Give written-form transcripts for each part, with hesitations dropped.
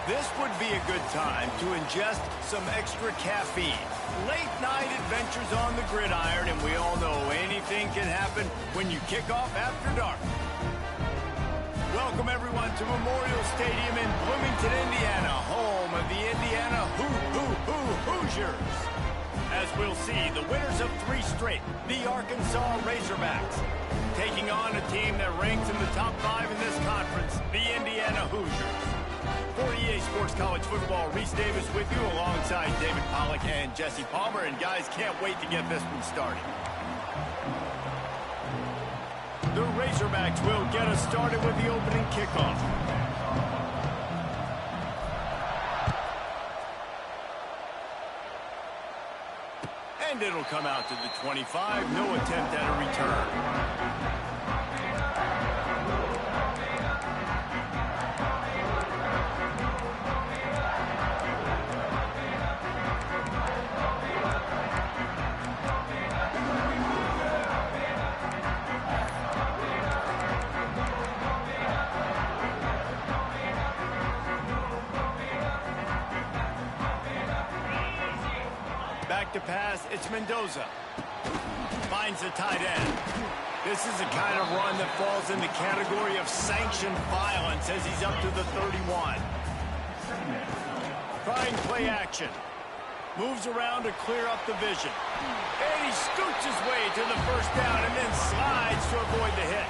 This would be a good time to ingest some extra caffeine. Late night adventures on the gridiron, and we all know anything can happen when you kick off after dark. Welcome everyone to Memorial Stadium in Bloomington, Indiana, home of the Indiana Hoosiers. As we'll see, the winners of 3 straight, the Arkansas Razorbacks, taking on a team that ranks in the top 5 in this conference, the Indiana Hoosiers. For EA Sports College Football, Reese Davis with you alongside David Pollack and Jesse Palmer. And guys, can't wait to get this one started. The Razorbacks will get us started with the opening kickoff. And it'll come out to the 25. No attempt at a return. To pass, it's Mendoza. Finds the tight end. This is the kind of run that falls in the category of sanctioned violence as he's up to the 31. Trying play action. Moves around to clear up the vision. And he scoots his way to the first down and then slides to avoid the hit.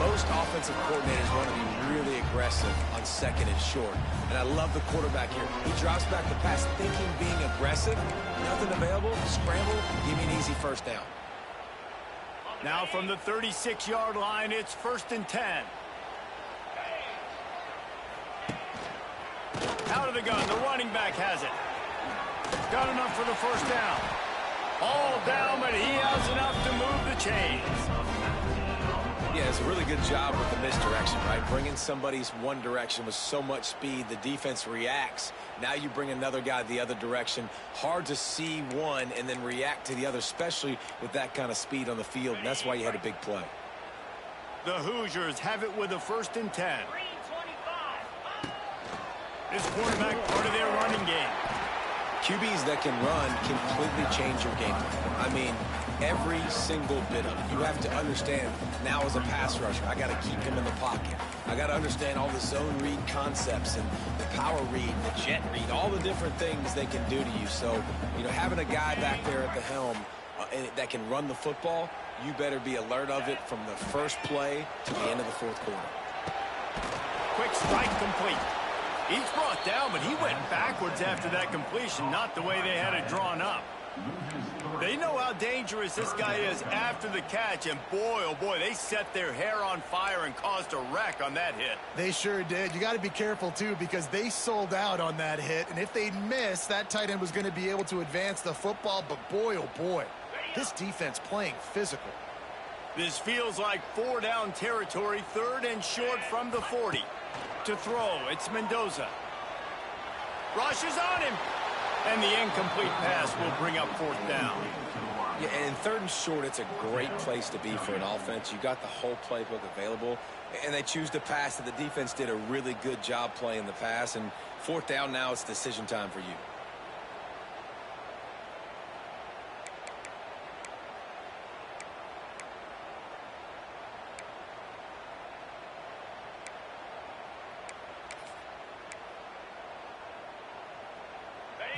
Most offensive coordinators want to be really aggressive on 2nd and short. And I love the quarterback here. He drops back the pass thinking being aggressive. Nothing available. Scramble. Give me an easy first down. Now from the 36-yard line, it's 1st and 10. Out of the gun. The running back has it. Got enough for the first down. All down, but he has enough to move the chains. Yeah, it's a really good job with the misdirection, right? Bringing somebody's one direction with so much speed, the defense reacts. Now you bring another guy the other direction. Hard to see one and then react to the other, especially with that kind of speed on the field. And that's why you had a big play. The Hoosiers have it with a 1st and 10. This quarterback part of their running game. QBs that can run completely change your game. I mean, every single bit of it. You have to understand now as a pass rusher, I got to keep him in the pocket. I got to understand all the zone read concepts and the power read, the jet read, all the different things they can do to you. So, you know, having a guy back there at the helm that can run the football, you better be alert of it from the first play to the end of the 4th quarter. Quick strike complete. He's brought down, but he went backwards after that completion, not the way they had it drawn up. They know how dangerous this guy is after the catch, and boy, oh boy, they set their hair on fire and caused a wreck on that hit. They sure did. You got to be careful, too, because they sold out on that hit, and if they'd missed, that tight end was going to be able to advance the football, but boy, oh boy, this defense playing physical. This feels like 4-down territory, 3rd and short from the 40. To throw, it's Mendoza. Rushes on him. And the incomplete pass will bring up 4th down. Yeah, and 3rd and short, it's a great place to be for an offense. You got the whole playbook available, and they choose to pass. And the defense did a really good job playing the pass. And 4th down now, it's decision time for you.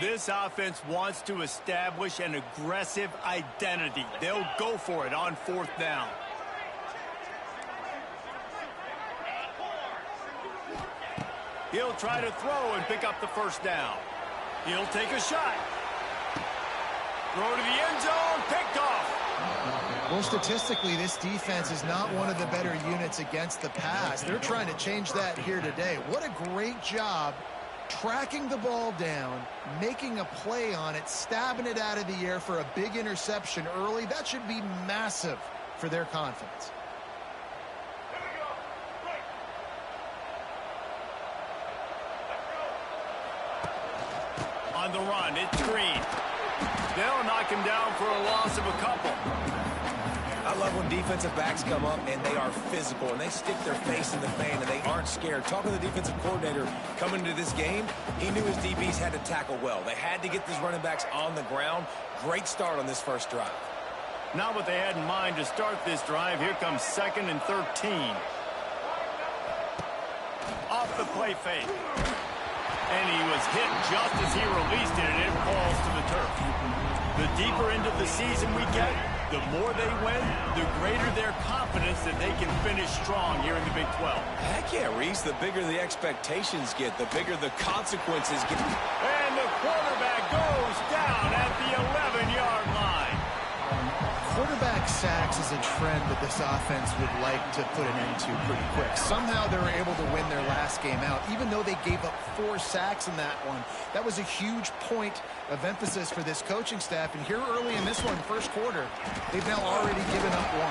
This offense wants to establish an aggressive identity. They'll go for it on 4th down. He'll try to throw and pick up the first down. He'll take a shot. Throw to the end zone, picked off. Well, statistically, this defense is not one of the better units against the pass. They're trying to change that here today. What a great job tracking the ball down, making a play on it, stabbing it out of the air for a big interception early. That should be massive for their confidence. On the run, it's Green. They'll knock him down for a loss of a couple. I love when defensive backs come up and they are physical and they stick their face in the fan and they aren't scared. Talking to the defensive coordinator coming into this game, he knew his DBs had to tackle well. They had to get these running backs on the ground. Great start on this first drive. Not what they had in mind to start this drive. Here comes 2nd and 13. Off the play fake. And he was hit just as he released it, and it falls to the turf. The deeper into the season we get, the more they win, the greater their confidence that they can finish strong here in the Big 12. Heck yeah, Reese. The bigger the expectations get, the bigger the consequences get. And the quarterback goes down at the 11-yard line. Quarterback sacks is a trend that this offense would like to put an end to pretty quick. Somehow they were able to win their last game out, even though they gave up 4 sacks in that one. That was a huge point of emphasis for this coaching staff. And here early in this one, first quarter, they've now already given up 1.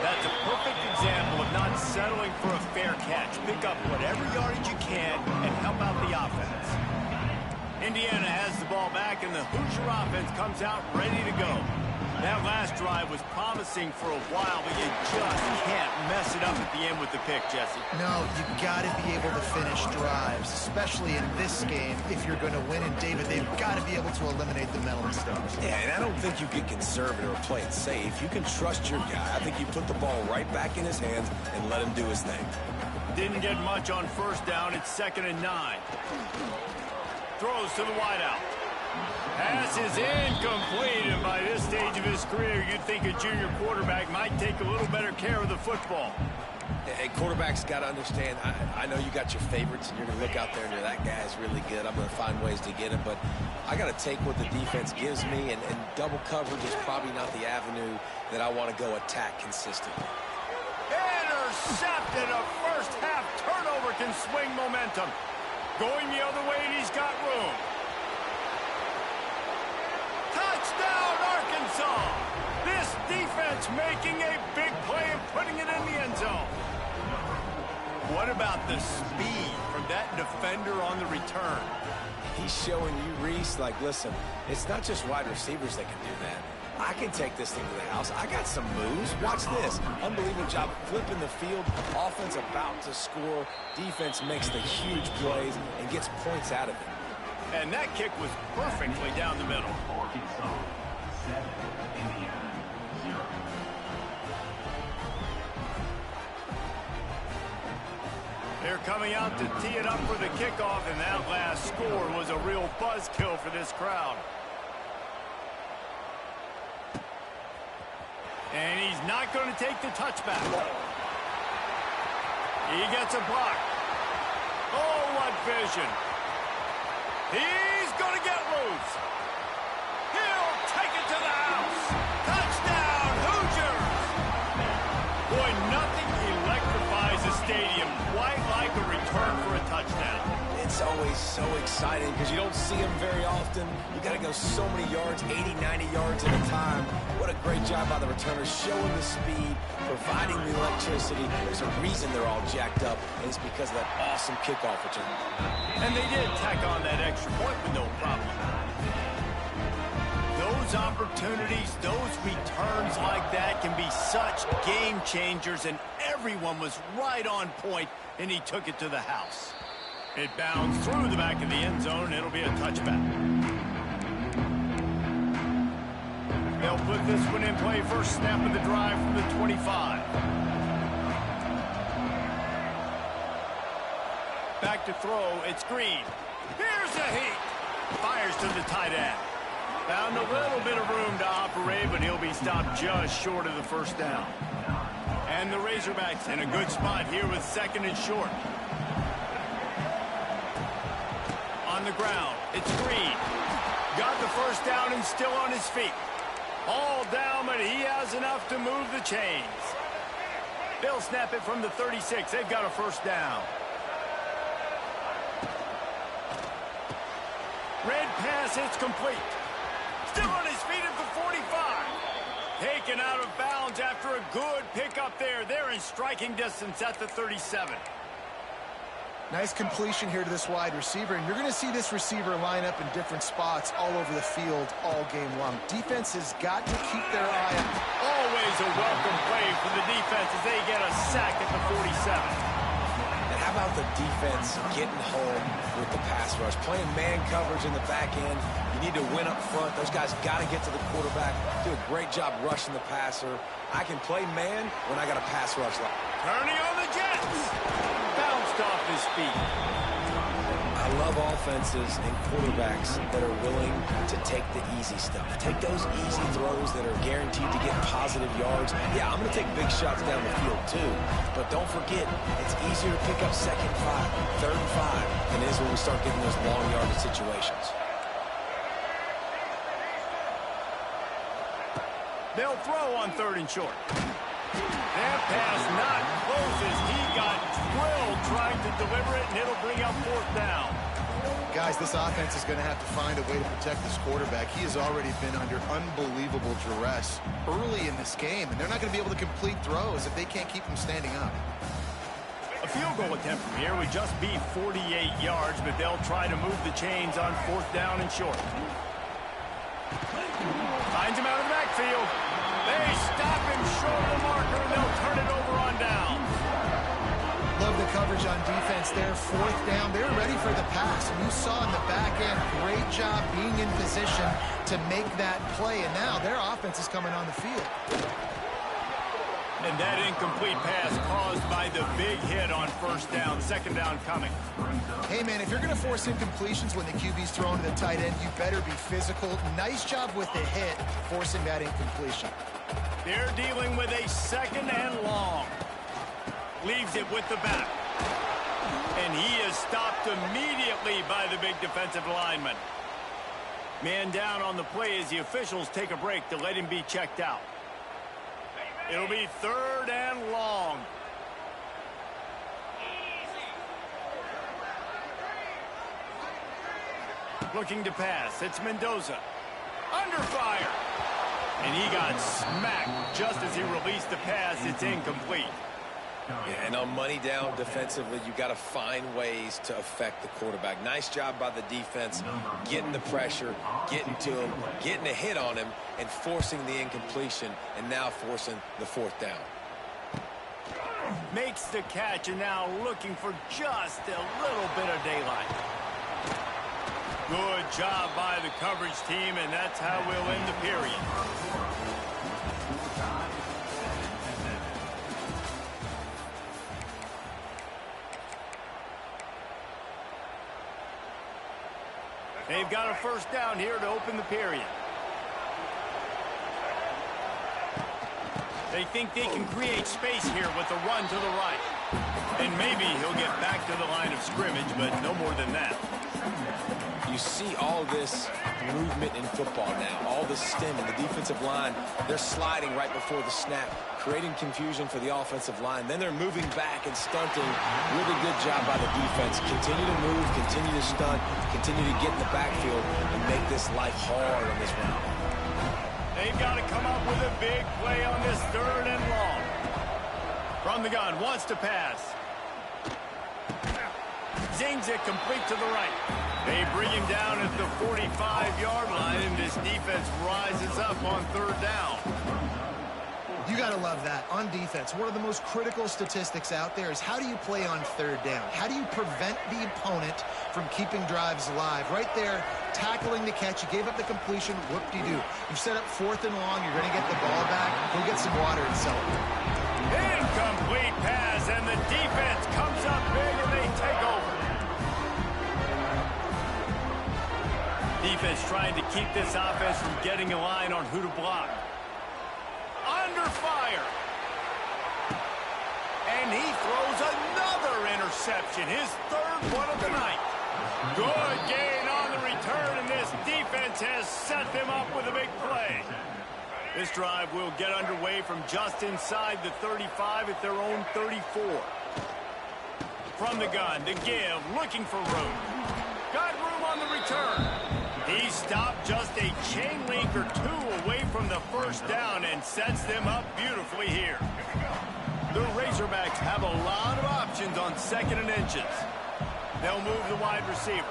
That's a perfect example of not settling for a fair catch. Pick up whatever yardage you can and help out the offense. Indiana has the ball back, and the Hoosier offense comes out ready to go. That last drive was promising for a while, but you just can't mess it up at the end with the pick, Jesse. No, you've got to be able to finish drives, especially in this game. If you're going to win, and David, they've got to be able to eliminate the mental mistakes. Yeah, and I don't think you get conservative or play it safe. You can trust your guy. I think you put the ball right back in his hands and let him do his thing. Didn't get much on first down. It's 2nd and 9. Throws to the wideout. Pass is incomplete, and by this stage of his career, you'd think a junior quarterback might take a little better care of the football. Hey, quarterbacks got to understand, I know you got your favorites, and you're going to look out there and you're, that guy's really good. I'm going to find ways to get him, but I got to take what the defense gives me, and double coverage is probably not the avenue that I want to go attack consistently. Intercepted. A first-half turnover can swing momentum. Going the other way, and he's got room. Touchdown, Arkansas! This defense making a big play and putting it in the end zone. What about the speed from that defender on the return? He's showing you, Reese, like, listen, it's not just wide receivers that can do that. I can take this thing to the house. I got some moves. Watch this. Unbelievable job flipping the field. Offense about to score. Defense makes the huge plays and gets points out of it. And that kick was perfectly down the middle. They're coming out to tee it up for the kickoff, and that last score was a real buzzkill for this crowd. And he's not going to take the touchback. He gets a block. Oh, what vision. He's going to get loose. He'll take it to the house. Touchdown, Hoosiers! Boy, nothing electrifies a stadium quite like a return for a touchdown. It's always so exciting because you don't see them very often. You got to go so many yards, 80, 90 yards at a time. What a great job by the returners, showing the speed, providing the electricity. There's a reason they're all jacked up, and it's because of that awesome kickoff return. And they did tack on that extra point with no problem. Those opportunities, those returns like that can be such game changers, and everyone was right on point, and he took it to the house. It bounced through the back of the end zone, and it'll be a touchback. They'll put this one in play. First snap of the drive from the 25. Back to throw. It's Green. Here's a heat. Fires to the tight end. Found a little bit of room to operate, but he'll be stopped just short of the first down. And the Razorbacks in a good spot here with 2nd and short. On the ground, it's Green. Got the first down and still on his feet. All down, but he has enough to move the chains. They'll snap it from the 36. They've got a first down. Red pass, it's complete. Still on his feet at the 45. Taken out of bounds after a good pickup there. They're in striking distance at the 37. Nice completion here to this wide receiver, and you're going to see this receiver line up in different spots all over the field all game long. Defense has got to keep their eye on. Always a welcome play for the defense as they get a sack at the 47. And how about the defense getting home with the pass rush? Playing man coverage in the back end. You need to win up front. Those guys got to get to the quarterback. Do a great job rushing the passer. I can play man when I got a pass rush. Turning on the Jets. Bounced off his feet. I love offenses and quarterbacks that are willing to take the easy stuff. Take those easy throws that are guaranteed to get positive yards. Yeah, I'm going to take big shots down the field too. But don't forget, it's easier to pick up 2nd and 5, 3rd and 5 than it is when we start getting those long yardage situations. They'll throw on 3rd and short. That pass not closes. He got drilled trying to deliver it, and it'll bring up 4th down. Guys, this offense is going to have to find a way to protect this quarterback. He has already been under unbelievable duress early in this game, and they're not going to be able to complete throws if they can't keep him standing up. A field goal attempt from here would just be 48 yards, but they'll try to move the chains on 4th down and short. Finds him out of the backfield. They stop him short of the marker, and they'll turn it over on down. Love the coverage on defense there. 4th down. They're ready for the pass. And you saw in the back end, great job being in position to make that play. And now their offense is coming on the field. And that incomplete pass caused by the big hit on 1st down. 2nd down coming. Hey, man, if you're going to force incompletions when the QB's thrown to the tight end, you better be physical. Nice job with the hit, forcing that incompletion. They're dealing with a 2nd and long. Leaves it with the back. And he is stopped immediately by the big defensive lineman. Man down on the play as the officials take a break to let him be checked out. It'll be 3rd and long. Looking to pass. It's Mendoza. Under fire. And he got smacked just as he released the pass. It's incomplete. Yeah, and on money down defensively, you got to find ways to affect the quarterback. Nice job by the defense, getting the pressure, getting to him, getting a hit on him, and forcing the incompletion, and now forcing the 4th down. Makes the catch, and now looking for just a little bit of daylight. Good job by the coverage team, and that's how we'll end the period. They've got a 1st down here to open the period. They think they can create space here with a run to the right. And maybe he'll get back to the line of scrimmage, but no more than that. You see all this movement in football now, all the stemming. The defensive line, they're sliding right before the snap, creating confusion for the offensive line. Then they're moving back and stunting. Really good job by the defense. Continue to move, continue to stunt, continue to get in the backfield and make this life hard on this round. They've got to come up with a big play on this 3rd and long. From the gun, wants to pass. Zings it complete to the right. They bring him down at the 45-yard line, and this defense rises up on 3rd down. You got to love that. On defense, one of the most critical statistics out there is how do you play on 3rd down? How do you prevent the opponent from keeping drives alive? Right there, tackling the catch. You gave up the completion. Whoop-de-doo. You've set up 4th and long. You're going to get the ball back. Go get some water and celebrate. Incomplete pass, and the defense comes up big, and they take over. Defense trying to keep this offense from getting a line on who to block. Under fire. And he throws another interception, his 3rd one of the night. Good gain on the return, and this defense has set them up with a big play. This drive will get underway from just inside the 35 at their own 34. From the gun, the give, looking for room. Got room on the return. He stopped just a chain link or 2 away from the 1st down and sets them up beautifully here. The Razorbacks have a lot of options on 2nd and inches. They'll move the wide receiver.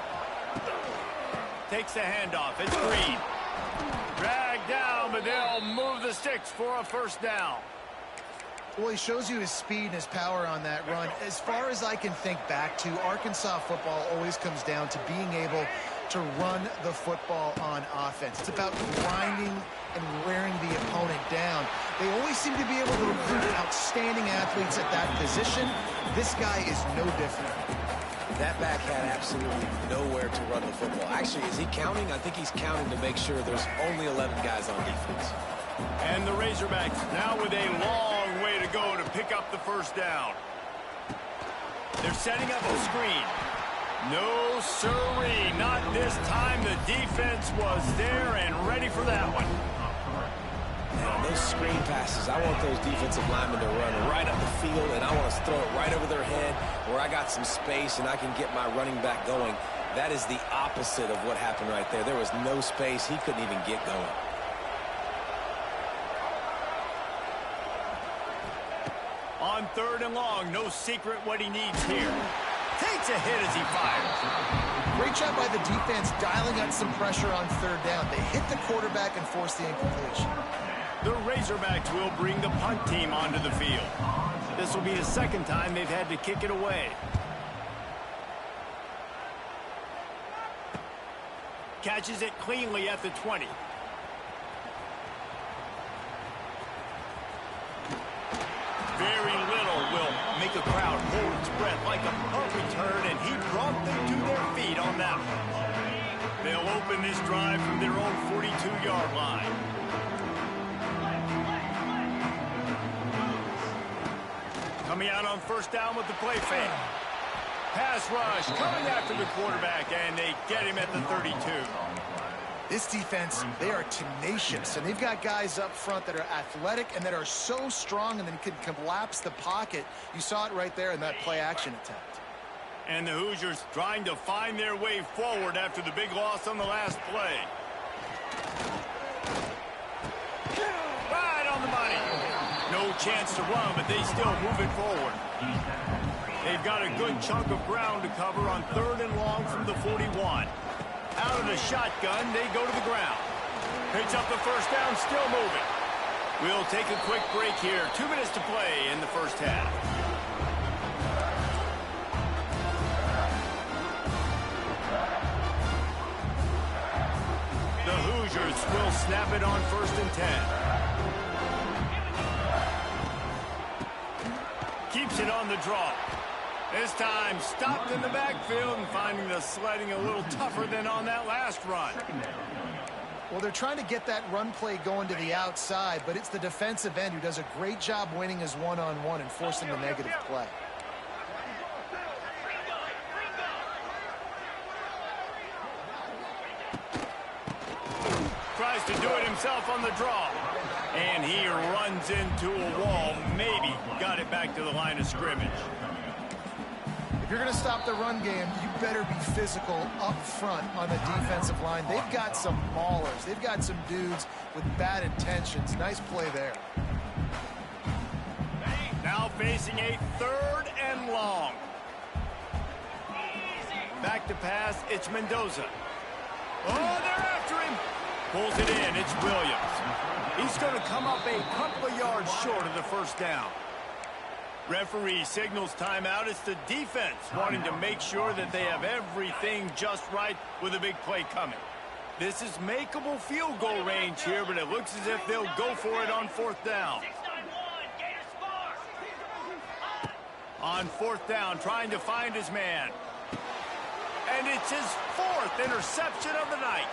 Takes the handoff. It's Green. Dragged down, but they'll move the sticks for a first down. Well, he shows you his speed and his power on that run. As far as I can think back to, Arkansas football always comes down to being able to run the football on offense. It's about grinding and wearing the opponent down. They always seem to be able to recruit outstanding athletes at that position. This guy is no different. That back had absolutely nowhere to run the football. Actually, is he counting? I think he's counting to make sure there's only 11 guys on defense. And the Razorbacks now with a long way to go to pick up the first down. They're setting up a screen. No siree, not this time. The defense was there and ready for that one. Now, those screen passes, I want those defensive linemen to run right up the field, and I want to throw it right over their head where I got some space and I can get my running back going. That is the opposite of what happened right there. There was no space. He couldn't even get going. On 3rd and long, no secret what he needs here. Takes a hit as he fires. Great job by the defense dialing up some pressure on 3rd down. They hit the quarterback and forced the incompletion. The Razorbacks will bring the punt team onto the field. This will be the second time they've had to kick it away. Catches it cleanly at the 20. Very little will make a crowd hold its breath like a punt return, and he brought them to their feet on that one. They'll open this drive from their own 42-yard line. Coming out on 1st down with the play fake. Pass rush coming after the quarterback, and they get him at the 32. This defense, they are tenacious, and they've got guys up front that are athletic and that are so strong and then can collapse the pocket. You saw it right there in that play-action attempt. And the Hoosiers trying to find their way forward after the big loss on the last play. Right on the money. No chance to run, but they still move it forward. They've got a good chunk of ground to cover on 3rd and long from the 41. Out of the shotgun, they go to the ground. Picks up the first down, still moving. We'll take a quick break here. 2 minutes to play in the first half. The Hoosiers will snap it on 1st and 10. Keeps it on the draw. This time stopped in the backfield and finding the sledding a little tougher than on that last run. Well, they're trying to get that run play going to the outside, but it's the defensive end who does a great job winning his one-on-one and forcing the negative play. Tries to do it himself on the draw. And he runs into a wall. Maybe got it back to the line of scrimmage. If you're going to stop the run game, you better be physical up front on the defensive line. They've got some maulers. They've got some dudes with bad intentions. Nice play there. Now facing a 3rd and long. Back to pass, it's Mendoza. Oh, they're after him. Pulls it in, it's Williams. He's going to come up a couple of yards short of the first down. Referee signals timeout. It's the defense wanting to make sure that they have everything just right with a big play coming. This is makeable field goal range here, but it looks as if they'll go for it on 4th down. On 4th down, trying to find his man. And it's his 4th interception of the night.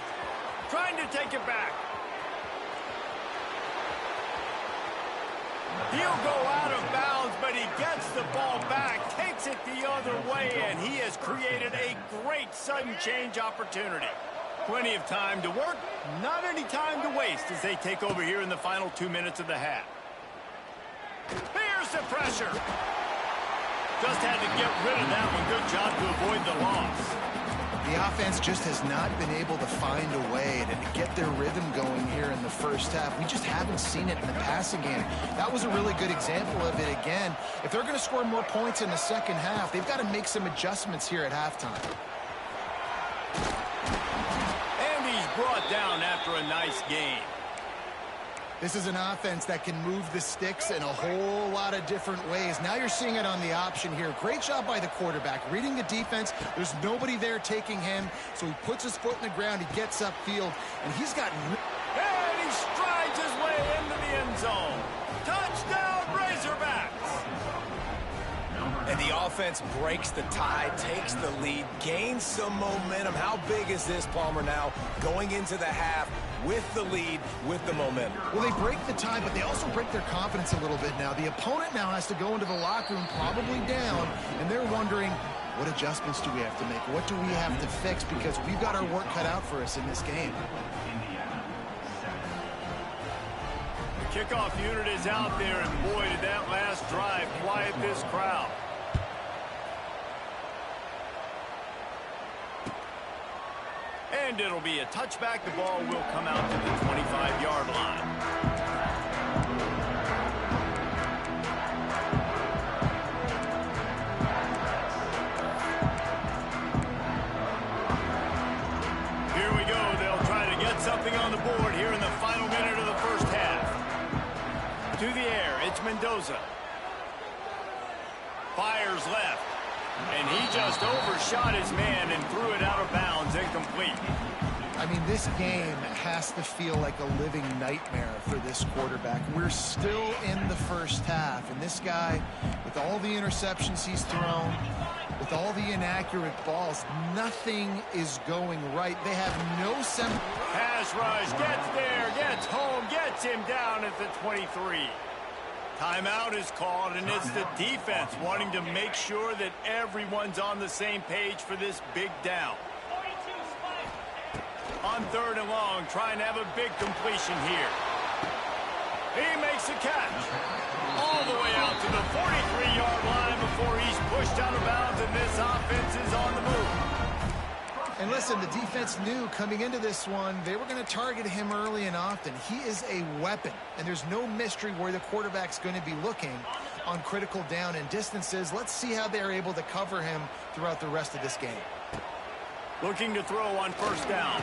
Trying to take it back. He'll go out of bounds, but he gets the ball back, takes it the other way, and he has created a great sudden change opportunity. Plenty of time to work, not any time to waste as they take over here in the final 2 minutes of the half. Here's the pressure. Just had to get rid of that one. Good job to avoid the loss. The offense just has not been able to find a way to get their rhythm going here in the first half. We just haven't seen it in the passing game. That was a really good example of it again. If they're going to score more points in the second half, they've got to make some adjustments here at halftime. And he's brought down after a nice game. This is an offense that can move the sticks in a whole lot of different ways. Now you're seeing it on the option here. Great job by the quarterback. Reading the defense, there's nobody there taking him, so he puts his foot in the ground, he gets upfield, and he's got... And he strides his way into the end zone. Touchdown, Razorbacks! And the offense breaks the tie, takes the lead, gains some momentum. How big is this, Palmer, now going into the half with the lead, with the momentum? Well, they break the tie, but they also break their confidence a little bit now. The opponent now has to go into the locker room probably down, and they're wondering, what adjustments do we have to make? What do we have to fix? Because we've got our work cut out for us in this game. The kickoff unit is out there, and boy, did that last drive quiet this crowd. And it'll be a touchback. The ball will come out to the 25-yard line. Here we go. They'll try to get something on the board here in the final minute of the first half. To the air, it's Mendoza. Fires left. And he just overshot his man and threw it out of bounds, incomplete. I mean, this game has to feel like a living nightmare for this quarterback. We're still in the first half, and this guy, with all the interceptions he's thrown, with all the inaccurate balls, nothing is going right. They have no Pass rush, gets there, gets home, gets him down at the 23. Timeout is called, and it's the defense wanting to make sure that everyone's on the same page for this big down. On 3rd and long, trying to have a big completion here. He makes a catch. All the way out to the 43-yard line before he's pushed out of bounds, and this offense is on the move. And listen, the defense knew coming into this one, they were going to target him early and often. He is a weapon, and there's no mystery where the quarterback's going to be looking on critical down and distances. Let's see how they're able to cover him throughout the rest of this game. Looking to throw on 1st down.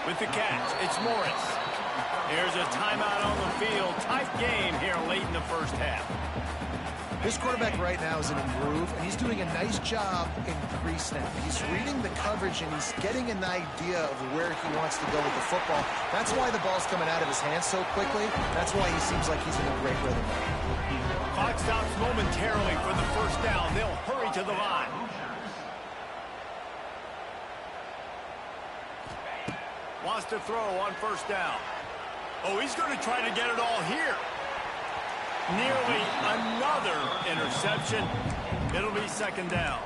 With the catch, it's Morris. Here's a timeout on the field. Tight game here late in the first half. This quarterback right now is in a groove, and he's doing a nice job in pre-snap. He's reading the coverage, and he's getting an idea of where he wants to go with the football. That's why the ball's coming out of his hands so quickly. That's why he seems like he's in a great rhythm. Clock stops momentarily for the 1st down. They'll hurry to the line. Wants to throw on 1st down. Oh, he's going to try to get it all here. Nearly another interception. It'll be 2nd down.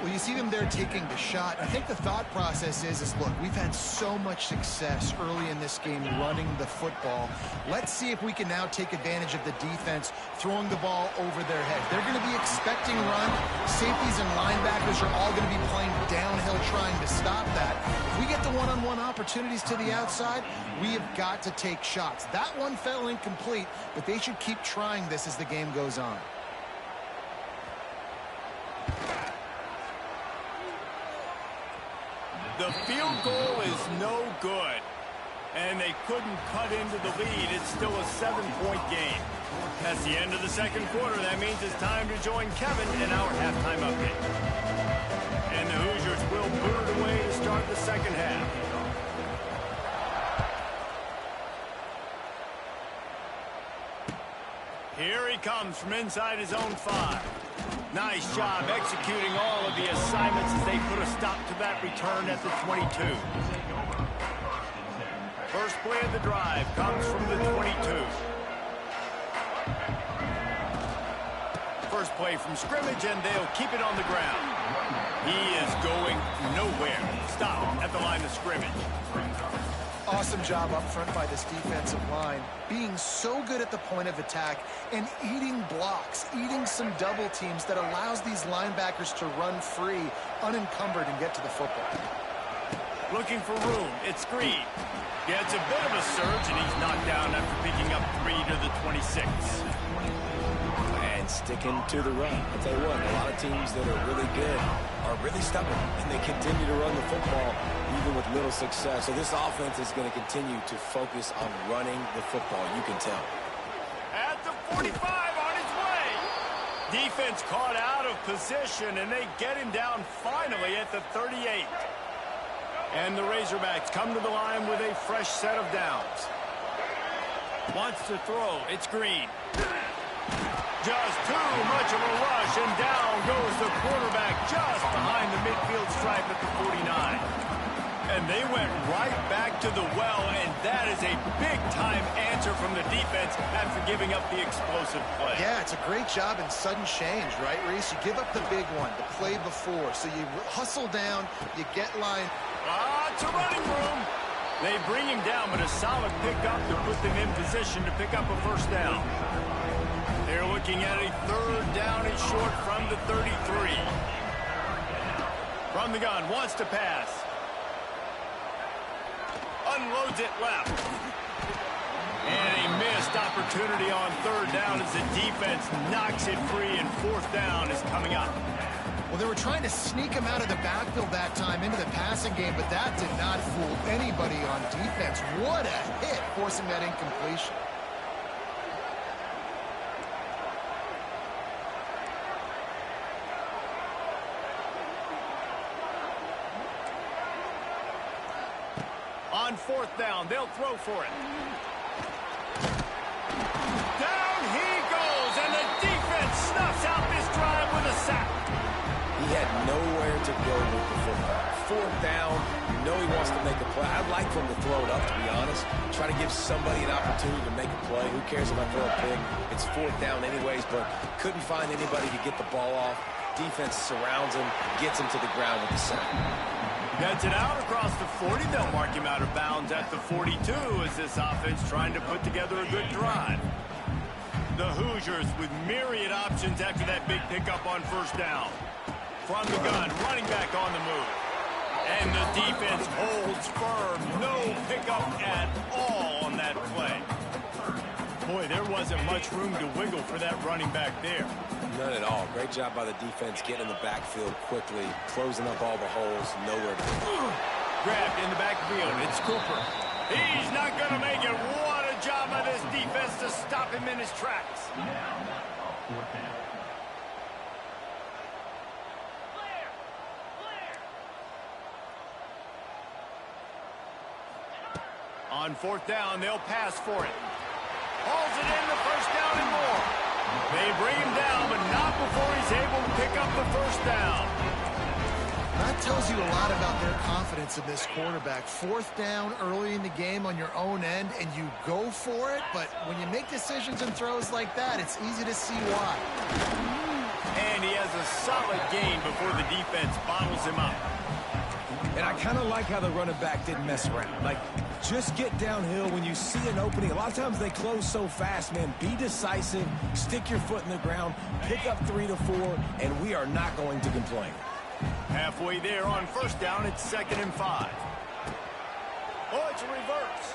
Well, you see them there taking the shot. I think the thought process is look, we've had so much success early in this game running the football. Let's see if we can now take advantage of the defense throwing the ball over their head. They're going to be expecting run. Safeties and linebackers are all going to be playing downhill trying to stop that. If we get the one-on-one opportunities to the outside, we have got to take shots. That one fell incomplete, but they should keep trying this as the game goes on. The field goal is no good, and they couldn't cut into the lead. It's still a 7-point game. That's the end of the 2nd quarter. That means it's time to join Kevin in our halftime update. And the Hoosiers will boot it away to start the 2nd half. Here he comes from inside his own 5. Nice job executing all of the assignments as they put a stop to that return at the 22. First play of the drive comes from the 22. First play from scrimmage, and they'll keep it on the ground. He is going nowhere. Stop at the line of scrimmage. Awesome job up front by this defensive line, being so good at the point of attack and eating blocks, eating some double teams that allows these linebackers to run free, unencumbered, and get to the football. Looking for room. It's Green. Gets a bit of a surge, and he's knocked down after picking up 3 to the 26. And sticking to the run. I'll tell you what, a lot of teams that are really good are really stubborn, and they continue to run the football even with little success. So this offense is going to continue to focus on running the football. You can tell. At the 45, on his way. Defense caught out of position, and they get him down finally at the 38. And the Razorbacks come to the line with a fresh set of downs. Wants to throw. It's Green. Just too much of a rush, and down goes the quarterback just behind the midfield stripe at the 49. And they went right back to the well, and that is a big-time answer from the defense after giving up the explosive play. Yeah, it's a great job in sudden change, right, Reese? You give up the big one, the play before, so you hustle down, you get line. It's a running room. They bring him down, but a solid pickup to put them in position to pick up a first down. They're looking at a third down and short from the 33. From the gun, wants to pass. Unloads it left. And a missed opportunity on third down as the defense knocks it free, and fourth down is coming up. Well, they were trying to sneak him out of the backfield that time into the passing game, but that did not fool anybody on defense. What a hit, forcing that incompletion. On fourth down, they'll throw for it. Down he goes, and the defense snuffs out this drive with a sack. He had nowhere to go with the football. Fourth down, you know he wants to make a play. I'd like for him to throw it up, to be honest. Try to give somebody an opportunity to make a play. Who cares if I throw a pick? It's fourth down anyways, but couldn't find anybody to get the ball off. Defense surrounds him, gets him to the ground with the sack. Gets it out across the 40. They'll mark him out of bounds at the 42 as this offense trying to put together a good drive. The Hoosiers with myriad options after that big pickup on first down. From the gun, running back on the move. And the defense holds firm. No pickup at all on that play. Boy, there wasn't much room to wiggle for that running back there. None at all. Great job by the defense getting in the backfield quickly, closing up all the holes, nowhere to go. Grabbed in the backfield. It's Cooper. He's not going to make it. What a job by this defense to stop him in his tracks. On fourth down, they'll pass for it. Hauls it in, the first down and more. They bring him down, but not before he's able to pick up the first down. That tells you a lot about their confidence in this quarterback. Fourth down early in the game on your own end, and you go for it, but when you make decisions and throws like that, it's easy to see why. And he has a solid gain before the defense bottles him up. And I kind of like how the running back didn't mess around. Like, just get downhill when you see an opening. A lot of times they close so fast, man. Be decisive, stick your foot in the ground, pick up 3 to 4, and we are not going to complain. Halfway there on first down, it's 2nd and 5. Oh, it's a reverse.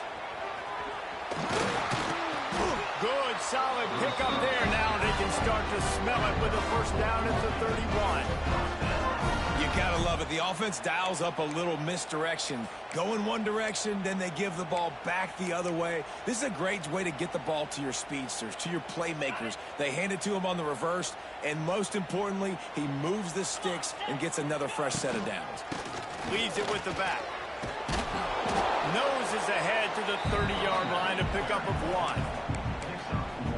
Good, solid pickup there. Now they can start to smell it with a first down at the 31. You gotta love it. The offense dials up a little misdirection. Go in one direction, then they give the ball back the other way. This is a great way to get the ball to your speedsters, to your playmakers. They hand it to him on the reverse, and most importantly, he moves the sticks and gets another fresh set of downs. Leaves it with the back. Noses ahead to the 30-yard line to pick up of 1.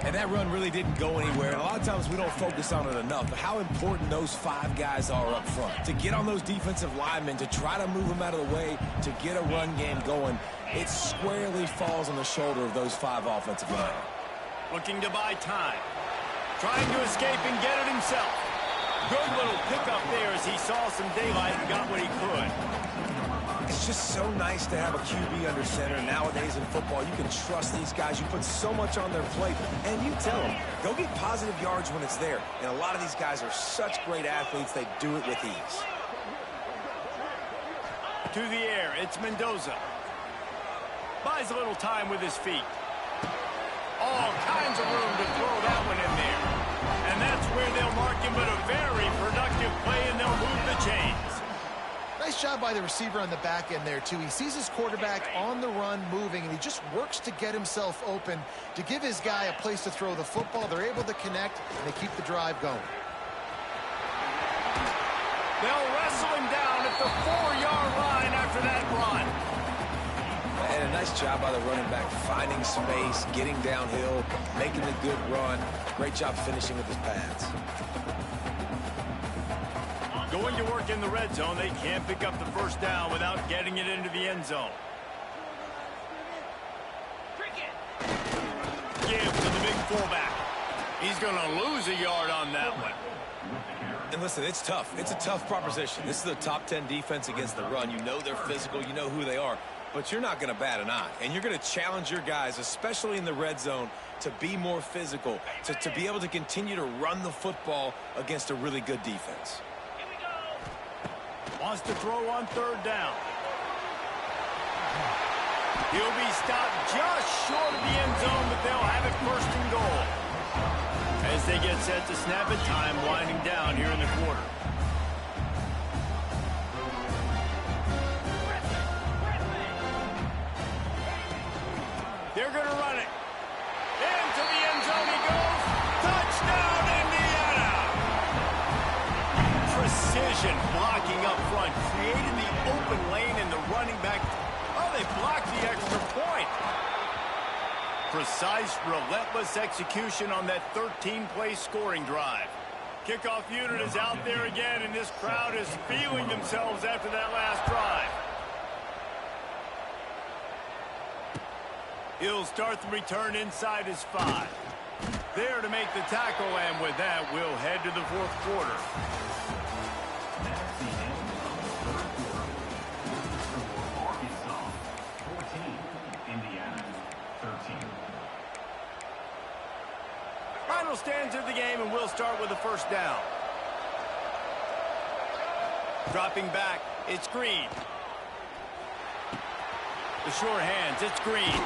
And that run really didn't go anywhere. And a lot of times we don't focus on it enough. But how important those 5 guys are up front. To get on those defensive linemen, to try to move them out of the way, to get a run game going, it squarely falls on the shoulder of those 5 offensive linemen. Looking to buy time. Trying to escape and get it himself. Good little pickup there as he saw some daylight and got what he could. It's just so nice to have a QB under center. Nowadays in football, you can trust these guys. You put so much on their plate, and you tell them, go get positive yards when it's there. And a lot of these guys are such great athletes, they do it with ease. To the air, it's Mendoza. Buys a little time with his feet. All kinds of room to throw that one in there. And that's where they'll mark him, but a very productive play, and they'll move the chains. Nice job by the receiver on the back end there, too. He sees his quarterback on the run moving, and he just works to get himself open to give his guy a place to throw the football. They're able to connect, and they keep the drive going. They'll wrestle him down at the 4-yard line after that run. And a nice job by the running back, finding space, getting downhill, making a good run. Great job finishing with his pads. Going to work in the red zone. They can't pick up the first down without getting it into the end zone. Gibbs to the big fullback. He's going to lose a yard on that one. And listen, it's tough. It's a tough proposition. This is a top 10 defense against the run. You know they're physical. You know who they are. But you're not going to bat an eye. And you're going to challenge your guys, especially in the red zone, to be more physical, to be able to continue to run the football against a really good defense. Wants to throw on third down. He'll be stopped just short of the end zone, but they'll have it first and goal. As they get set to snap it, time winding down here in the quarter. They're going to run it. Into the end zone he goes. Touchdown, Indiana! Precision blocking up front, creating the open lane, and the running back. Oh, they blocked the extra point. Precise, relentless execution on that 13-play scoring drive. Kickoff unit is out there again, and this crowd is feeling themselves after that last drive. He'll start the return inside his 5. There to make the tackle, and with that, we'll head to the fourth quarter. Final stands of the game, and we'll start with the first down. Dropping back, it's Green. The sure hands, it's Green.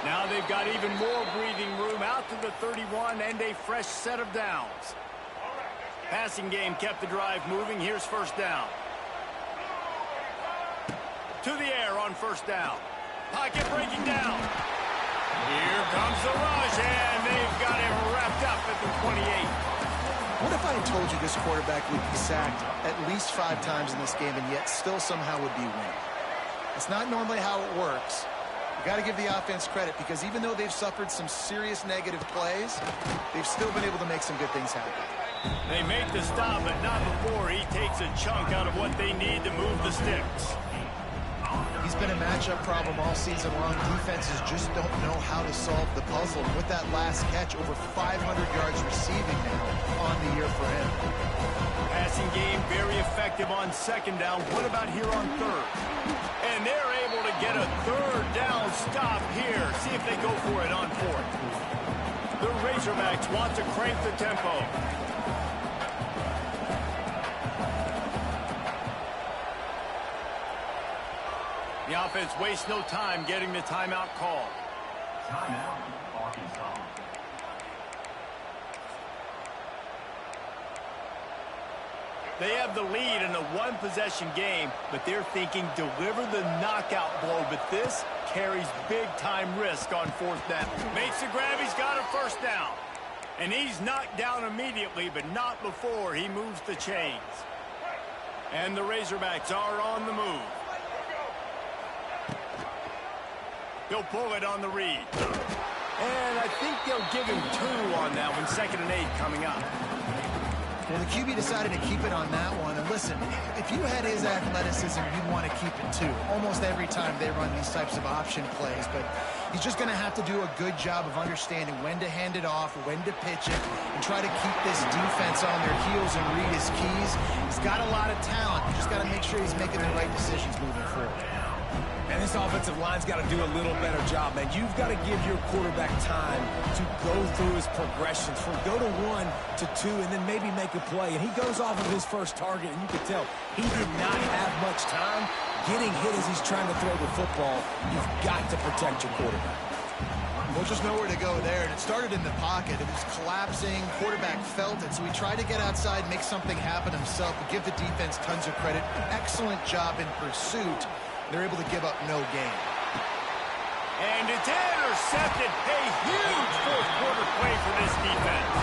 Now they've got even more breathing room out to the 31 and a fresh set of downs. Passing game kept the drive moving. Here's first down. To the air on first down. Pocket breaking down. Here comes the rush, and they've got him wrapped up at the 28. What if I had told you this quarterback would be sacked at least 5 times in this game and yet still somehow would be winning? It's not normally how it works. You got to give the offense credit, because even though they've suffered some serious negative plays, they've still been able to make some good things happen. They make the stop, but not before he takes a chunk out of what they need to move the sticks. He's been a matchup problem all season long. Defenses just don't know how to solve the puzzle. And with that last catch, over 500 yards receiving now on the year for him. Passing game very effective on second down. What about here on third? And they're able to get a third down stop here. See if they go for it on fourth. The Razorbacks want to crank the tempo. The offense wastes no time getting the timeout call. Timeout, Arkansas. They have the lead in a one-possession game, but they're thinking deliver the knockout blow. But this carries big-time risk on fourth down. Makes the grab. He's got a first down. And he's knocked down immediately, but not before he moves the chains. And the Razorbacks are on the move. He'll pull it on the read. And I think they'll give him 2 on that one. 2nd and 8 coming up. Well, the QB decided to keep it on that one. And listen, if you had his athleticism, you'd want to keep it too. Almost every time they run these types of option plays. But he's just going to have to do a good job of understanding when to hand it off, when to pitch it, and try to keep this defense on their heels and read his keys. He's got a lot of talent. You just got to make sure he's making the right decisions moving forward. And this offensive line's got to do a little better job, man. You've got to give your quarterback time to go through his progressions from go to 1 to 2 and then maybe make a play. And he goes off of his first target, and you can tell he did not have much time. getting hit as he's trying to throw the football. You've got to protect your quarterback. Well, just nowhere to go there, and it started in the pocket. It was collapsing. Quarterback felt it, so he tried to get outside, make something happen himself, but give the defense tons of credit. Excellent job in pursuit. They're able to give up no gain. And it's intercepted. A huge fourth-quarter play for this defense.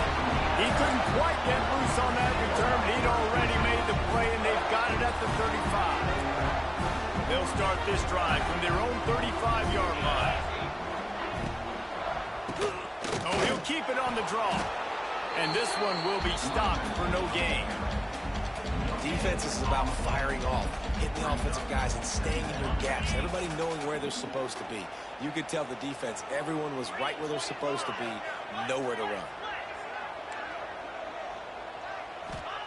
He couldn't quite get loose on that return, but he'd already made the play, and they've got it at the 35. They'll start this drive from their own 35-yard line. Oh, he'll keep it on the draw. And this one will be stopped for no gain. Defense is about firing off, hitting the offensive guys, and staying in your gaps. Everybody knowing where they're supposed to be. You could tell the defense, everyone was right where they're supposed to be, nowhere to run.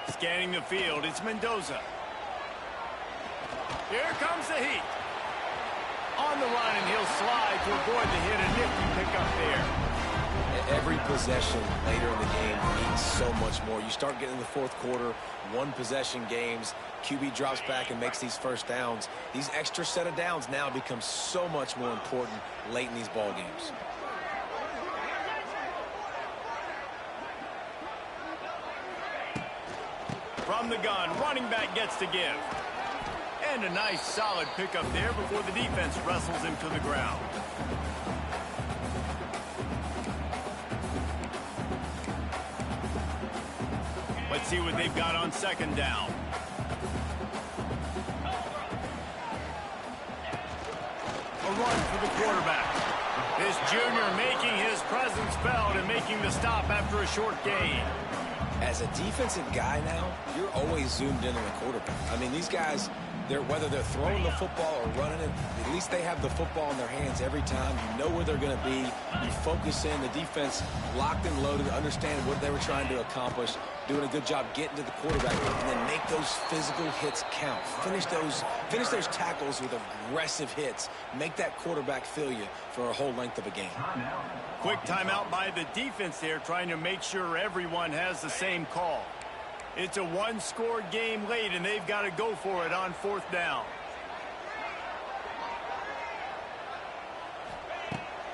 Scanning the field, it's Mendoza. Here comes the heat. On the run, and he'll slide to avoid the hit. A nifty pickup there. Every possession later in the game means so much more. You start getting in the fourth quarter, one-possession games, QB drops back and makes these first downs. These extra set of downs now become so much more important late in these ball games. From the gun, running back gets to give. And a nice solid pickup there before the defense wrestles him to the ground. Let's see what they've got on second down. A run for the quarterback. This junior making his presence felt and making the stop after a short gain. As a defensive guy now, you're always zoomed in on the quarterback. I mean, these guys, whether they're throwing the football or running it, at least they have the football in their hands every time. You know where they're going to be. You focus in. The defense locked and loaded, understand what they were trying to accomplish, doing a good job getting to the quarterback, and then make those physical hits count. Finish those tackles with aggressive hits. Make that quarterback feel you for a whole length of a game. Quick timeout by the defense there, trying to make sure everyone has the same call. It's a one-score game late, and they've got to go for it on fourth down.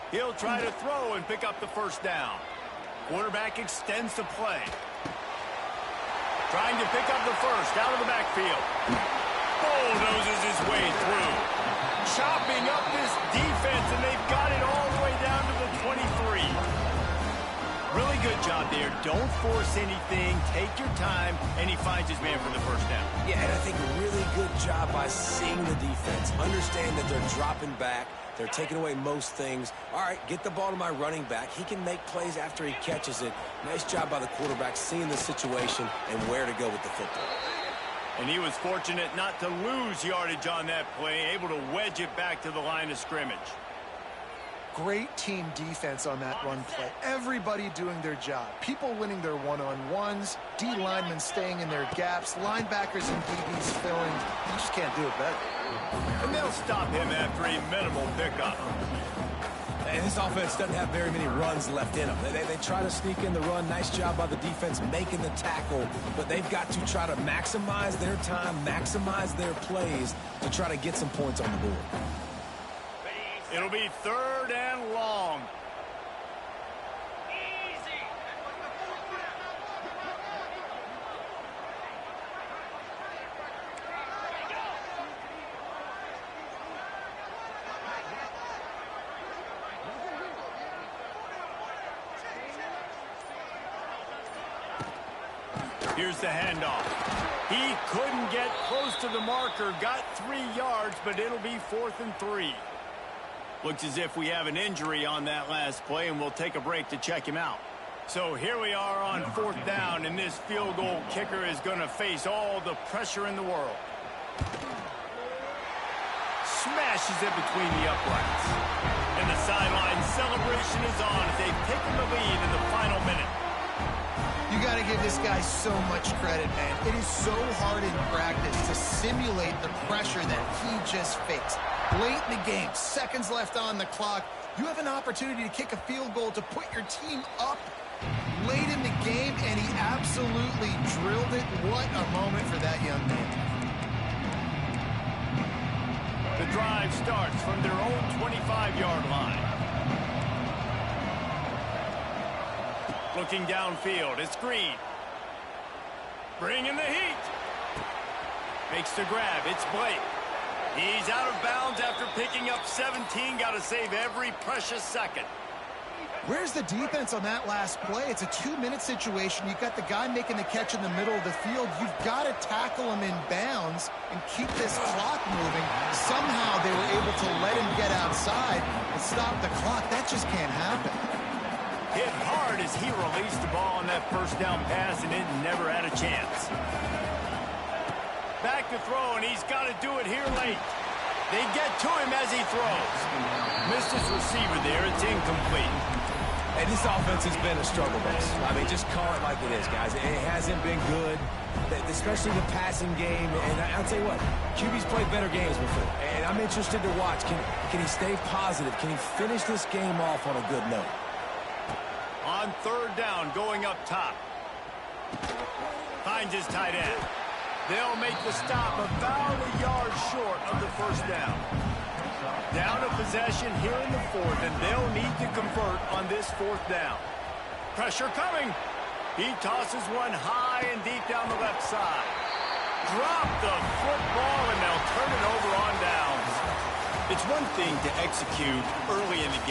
He'll try to throw and pick up the first down. Quarterback extends the play. Trying to pick up the first out of the backfield. Bulldozes his way through. Chopping up this defense, and they've got it all the way down to the 23. Really good job there. Don't force anything. Take your time, and he finds his man for the first down. Yeah, and I think a really good job by seeing the defense. Understand that they're dropping back. They're taking away most things. All right, get the ball to my running back. He can make plays after he catches it. Nice job by the quarterback seeing the situation and where to go with the football. And he was fortunate not to lose yardage on that play, able to wedge it back to the line of scrimmage. Great team defense on that run play. Everybody doing their job. People winning their one-on-ones, D linemen staying in their gaps, linebackers and DBs filling. You just can't do it better. And they'll stop him after a minimal pickup. And this offense doesn't have very many runs left in them. They try to sneak in the run. Nice job by the defense making the tackle. But they've got to try to maximize their time, maximize their plays to try to get some points on the board. It'll be third and long. Here's the handoff. He couldn't get close to the marker, got 3 yards, but it'll be 4th and 3. Looks as if we have an injury on that last play, and we'll take a break to check him out. So here we are on 4th down, and this field goal kicker is going to face all the pressure in the world. Smashes it between the uprights. And the sideline celebration is on as they've taken the lead in the final minute. You got to give this guy so much credit, man. It is so hard in practice to simulate the pressure that he just faced. Late in the game, seconds left on the clock, you have an opportunity to kick a field goal to put your team up late in the game, and he absolutely drilled it. What a moment for that young man. the drive starts from their own 25-yard line. Looking downfield, it's Green. Bringing the heat. Makes the grab, it's Blake. He's out of bounds after picking up 17. Got to save every precious second. Where's the defense on that last play? It's a 2-minute situation. You've got the guy making the catch in the middle of the field. You've got to tackle him in bounds and keep this clock moving. Somehow they were able to let him get outside and stop the clock. That just can't happen. Hit hard as he released the ball on that first down pass, and it never had a chance. Back to throw, and he's got to do it here late. They get to him as he throws. Missed his receiver there. It's incomplete. Hey, this offense has been a struggle bus. I mean, just call it like it is, guys. It hasn't been good, especially the passing game. And I'll tell you what, QB's played better games before. And I'm interested to watch. Can he stay positive? Can he finish this game off on a good note? On third down, going up top. Finds his tight end. They'll make the stop about a yard short of the first down. Down a possession here in the fourth, and they'll need to convert on this fourth down. Pressure coming. He tosses one high and deep down the left side. Drop the football, and they'll turn it over on downs. It's one thing to execute early in the game.